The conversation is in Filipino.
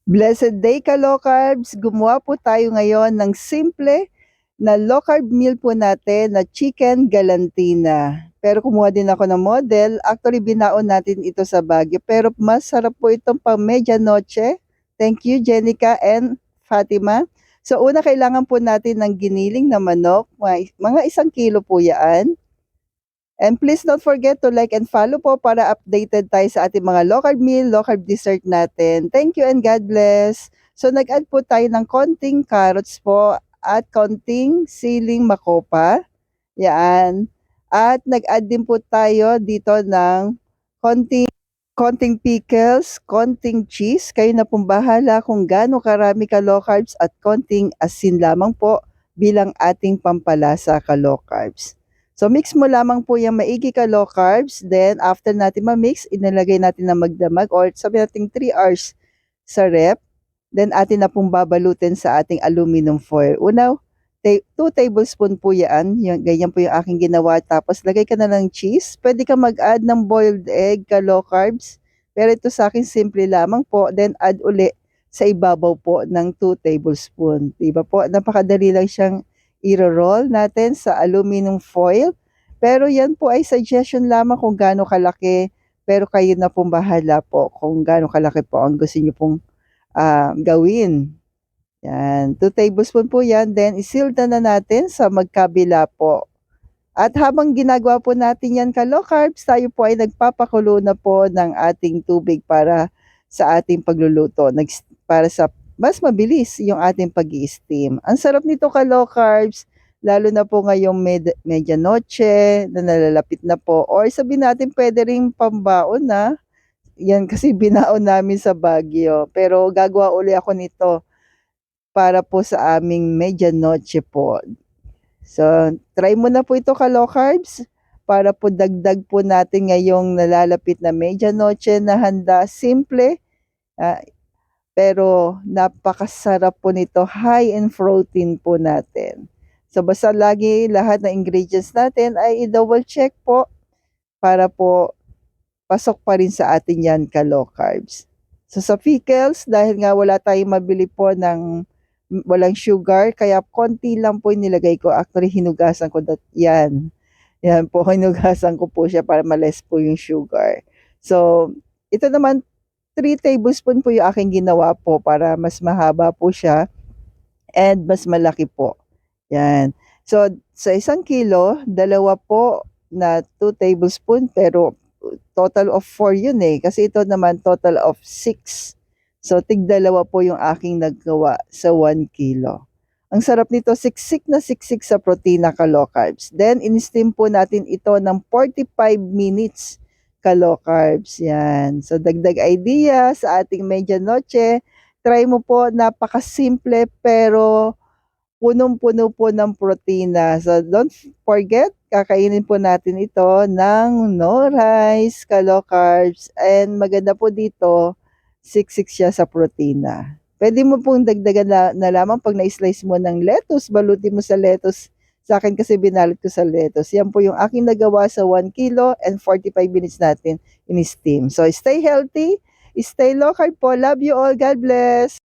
Blessed day ka, low carbs! Gumawa po tayo ngayon ng simple na low carb meal po natin na chicken galantina. Pero kumuha din ako ng model. Actually, binaon natin ito sa Baguio. Pero masarap po itong pang medianoche. Thank you, Jenica and Fatima. So, una kailangan po natin ng giniling na manok. Mga 1 kilo po yan. And please don't forget to like and follow po para updated tayo sa ating mga low carb meal, low carb dessert natin. Thank you and God bless. So nag-add po tayo ng konting carrots po at konting siling makopa. Yan. At nag-add din po tayo dito ng konting konting pickles, konting cheese. Kayo na pong bahala kung gaano karami ka low carbs at konting asin lamang po bilang ating pampalasa ka low carbs. So mix mo lamang po yung maigi ka low carbs. Then after natin ma-mix, inilagay natin na magdamag or sabi natin 3 hours sa rep. Then atin na pong babalutin sa ating aluminum foil. Una, 2 tablespoon po yan. Ganyan po yung aking ginawa. Tapos lagay ka na ng cheese. Pwede ka mag-add ng boiled egg ka low carbs. Pero ito sa akin simple lamang po. Then add uli sa ibabaw po ng 2 tablespoon. Diba po? Napakadali lang siyang i-roll natin sa aluminum foil. Pero yan po ay suggestion lamang kung gaano kalaki. Pero kayo na pong bahala po kung gaano kalaki po ang gusto niyo pong gawin. Yan, 2 tablespoon po yan. Then i-seal na natin sa magkabila po. At habang ginagawa po natin yan ka low carbs, tayo po ay nagpapakulo na po ng ating tubig para sa ating pagluluto. Para sa mas mabilis yung ating pag-i-steam. Ang sarap nito ka low carbs, lalo na po ngayong medianoche na nalalapit na po. Or sabihin natin pwede rin pambaon na. Yan kasi binaon namin sa Baguio. Pero gagawa uli ako nito para po sa aming medianoche po. So, try mo na po ito ka low carbs para po dagdag po natin ngayong nalalapit na medianoche na handa. Simple, pero napakasarap po nito. High in protein po natin. So, basta lagi lahat ng ingredients natin ay i-double check po para po pasok pa rin sa atin yan ka low carbs. So, sa pickles, dahil nga wala tayong mabili po ng walang sugar, kaya konti lang po nilagay ko. Actually, hinugasan ko yan. Yan po, hinugasan ko po siya para males po yung sugar. So, ito naman, 3 tablespoon po yung aking ginawa po para mas mahaba po siya and mas malaki po. Yan. So, sa 1 kilo, dalawa po na 2 tablespoon, pero total of 4 yun eh. Kasi ito naman total of 6. So, tig-2 po yung aking naggawa sa 1 kilo. Ang sarap nito, siksik na siksik sa protina ka low carbs. Then, in-steam po natin ito ng 45 minutes ka low carbs. Yan. So, dagdag idea sa ating medianoche. Try mo po, napakasimple pero punong-puno po ng protina. So, don't forget, kakainin po natin ito ng no rice, ka low carbs, and maganda po dito, siksik siya sa protina. Pwede mo pong dagdagan na lamang pag na-slice mo ng lettuce, balutin mo sa lettuce. Sa akin kasi binalot ko sa lettuce. Yan po yung aking nagawa sa 1 kilo and 45 minutes natin in steam. So stay healthy, stay low carb po. Love you all. God bless.